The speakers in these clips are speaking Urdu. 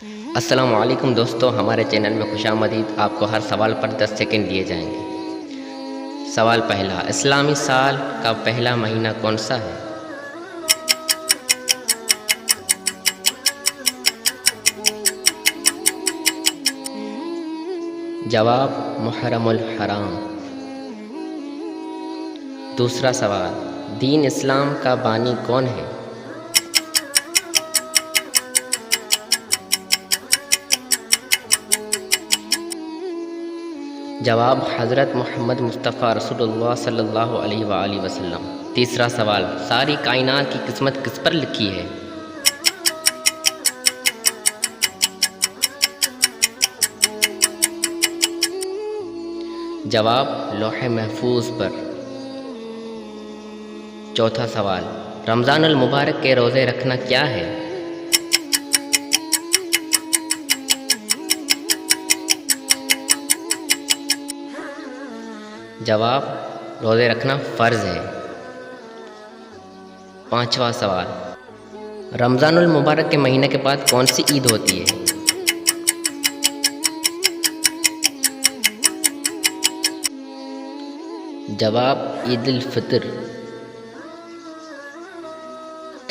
السلام علیکم دوستو، ہمارے چینل میں خوش آمدید۔ آپ کو ہر سوال پر 10 سیکنڈ دیے جائیں گے۔ سوال پہلا، اسلامی سال کا پہلا مہینہ کون سا ہے؟ جواب محرم الحرام۔ دوسرا سوال، دین اسلام کا بانی کون ہے؟ جواب حضرت محمد مصطفیٰ رسول اللہ صلی اللہ علیہ وآلہ وسلم۔ تیسرا سوال، ساری کائنات کی قسمت کس پر لکھی ہے؟ جواب لوح محفوظ پر۔ چوتھا سوال، رمضان المبارک کے روزے رکھنا کیا ہے؟ جواب روزے رکھنا فرض ہے۔ پانچواں سوال، رمضان المبارک کے مہینے کے بعد کون سی عید ہوتی ہے؟ جواب عید الفطر۔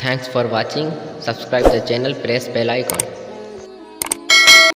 Thanks for watching. Subscribe the channel, press bell icon.